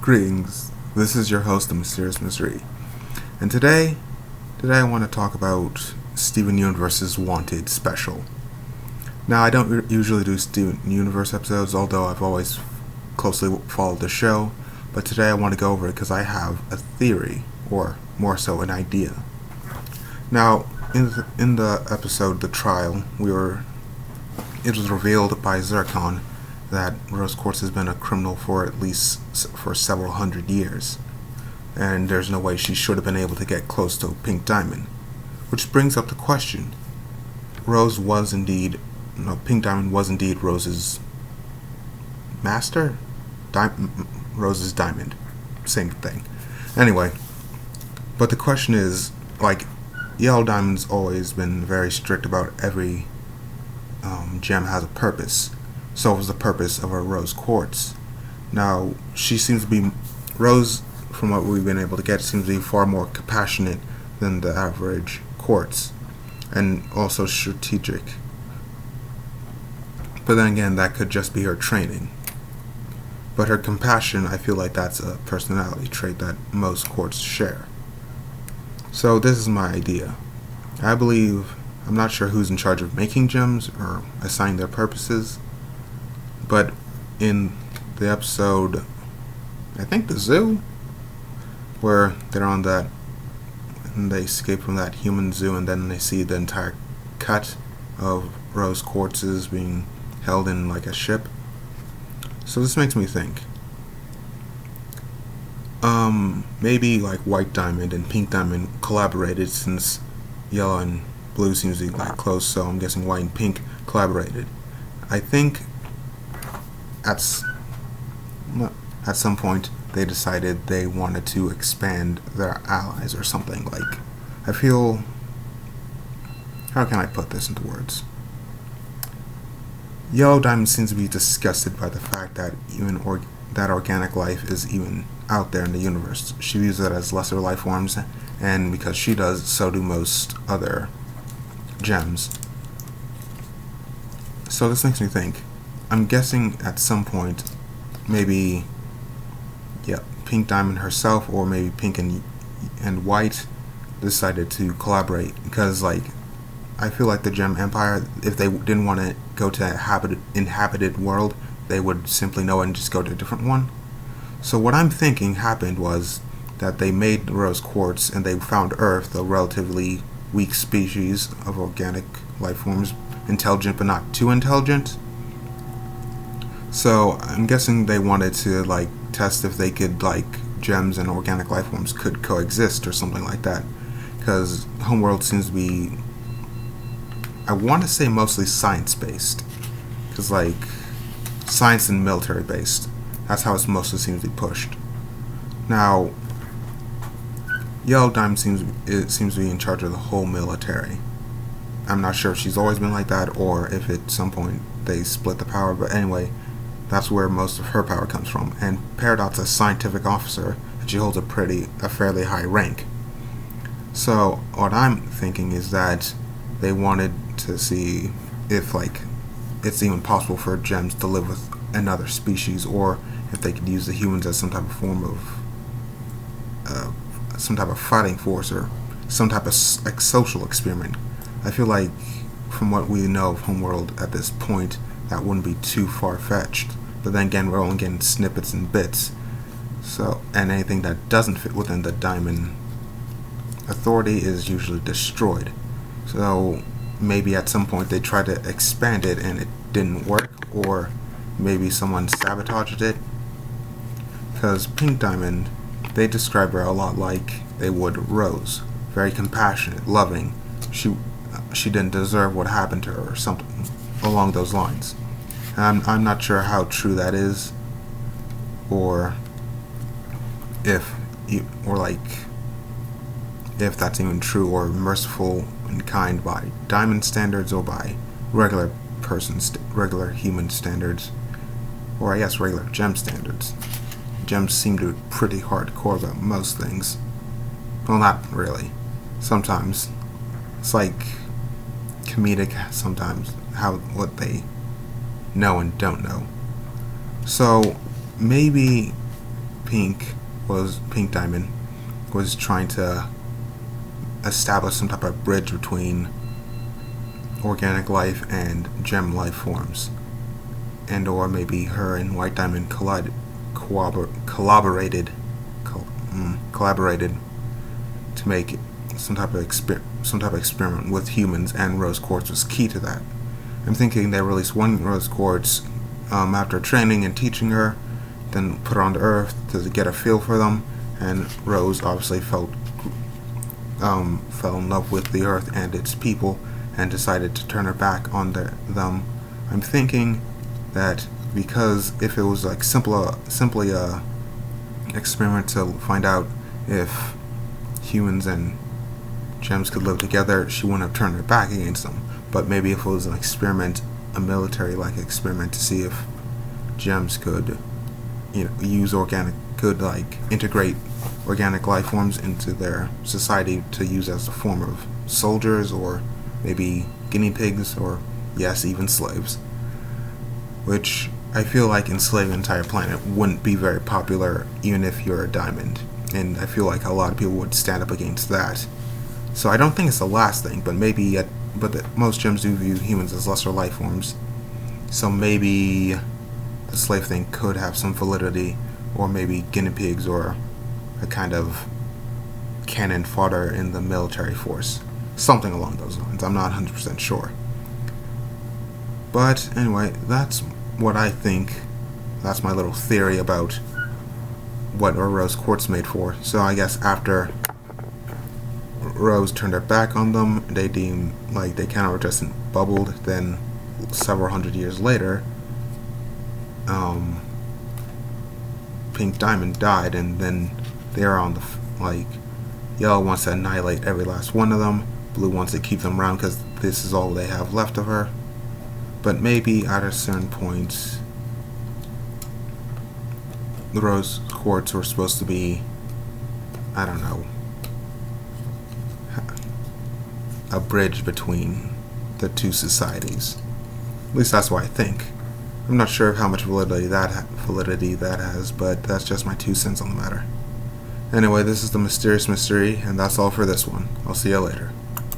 Greetings, this is your host, The Mysterious Mystery, and today I want to talk about Steven Universe's Wanted special. Now, I don't usually do Steven Universe episodes, although I've always closely followed the show, but today I want to go over it because I have a theory, or more so, an idea. Now, in the episode, The Trial, it was revealed by Zircon that Rose Quartz has been a criminal for several hundred years, and there's no way she should have been able to get close to Pink Diamond. Which brings up the question: Pink Diamond was indeed Rose's master? Rose's diamond. Same thing. Anyway, but the question is, Yellow Diamond's always been very strict about every gem has a purpose. So was the purpose of her Rose Quartz. Now, Rose, from what we've been able to get, seems to be far more compassionate than the average quartz, and also strategic. But then again, that could just be her training. But her compassion, I feel like that's a personality trait that most quartz share. So this is my idea. I'm not sure who's in charge of making gems or assigning their purposes, but in the episode, I think the zoo, where they're on that, and they escape from that human zoo, and then they see the entire cut of rose quartzes being held in like a ship. So this makes me think, maybe like White Diamond and Pink Diamond collaborated, since Yellow and Blue seems to be close, so I'm guessing White and Pink collaborated. I think at some point they decided they wanted to expand their allies or something. How can I put this into words? Yellow Diamond seems to be disgusted by the fact that that organic life is even out there in the universe. She views it as lesser life forms, and because she does, so do most other gems. So this makes me think, I'm guessing at some point, maybe, Pink Diamond herself, or maybe Pink and White decided to collaborate, because I feel like the Gem Empire, if they didn't want to go to an inhabited world, they would simply know and just go to a different one. So what I'm thinking happened was that they made the Rose Quartz, and they found Earth, a relatively weak species of organic life forms, intelligent but not too intelligent. So I'm guessing they wanted to test if they could gems and organic life forms could coexist or something like that, because Homeworld seems to be, I want to say, mostly science based, because science and military based. That's how it mostly seems to be pushed. Now, Yellow Diamond seems to be in charge of the whole military. I'm not sure if she's always been like that, or if at some point they split the power, but anyway, that's where most of her power comes from. And Peridot's a scientific officer, and she holds a fairly high rank. So what I'm thinking is that they wanted to see if it's even possible for gems to live with another species, or if they could use the humans as some type of form of some type of fighting force, or some type of social experiment. I feel like, from what we know of Homeworld at this point, that wouldn't be too far-fetched. But then again, we're only getting snippets and bits. So, and anything that doesn't fit within the Diamond Authority is usually destroyed. So maybe at some point they tried to expand it and it didn't work, or maybe someone sabotaged it. Because Pink Diamond, they describe her a lot like they would Rose. Very compassionate, loving. She didn't deserve what happened to her, or something along those lines. And I'm not sure how true that is, or if that's even true, or merciful and kind by Diamond standards, or by regular human standards, or I guess regular gem standards. Gems seem to be pretty hardcore about most things. Well, not really. Sometimes it's comedic, sometimes what they know and don't know. So maybe Pink Diamond was trying to establish some type of bridge between organic life and gem life forms, and or maybe her and White Diamond collaborated to make some type of experiment with humans, and rose quartz was key to that. I'm thinking they released one rose quartz after training and teaching her, then put her on the earth to get a feel for them, and Rose obviously fell in love with the earth and its people and decided to turn her back on them. I'm thinking that because if it was like simply a experiment to find out if humans and gems could live together, she wouldn't have turned her back against them. But maybe if it was an experiment, a military-like experiment to see if gems could, integrate organic life forms into their society to use as a form of soldiers, or maybe guinea pigs, or yes, even slaves. Which I feel like enslaving an entire planet wouldn't be very popular, even if you're a diamond. And I feel like a lot of people would stand up against that. So I don't think it's the last thing, but most gems do view humans as lesser life forms. So maybe the slave thing could have some validity, or maybe guinea pigs, or a kind of cannon fodder in the military force. Something along those lines. I'm not 100% sure. But anyway, that's what I think. That's my little theory about what a rose quartz made for. So I guess after Rose turned her back on them, they kind of just bubbled. Then several hundred years later, Pink Diamond died, and then they're on the yellow wants to annihilate every last one of them. Blue wants to keep them around because this is all they have left of her. But maybe at a certain point, the rose quartz were supposed to be, I don't know, a bridge between the two societies. At least that's what I think. I'm not sure how much validity that has, but that's just my 2 cents on the matter. Anyway, this is the Mysterious Mystery, and that's all for this one. I'll see you later.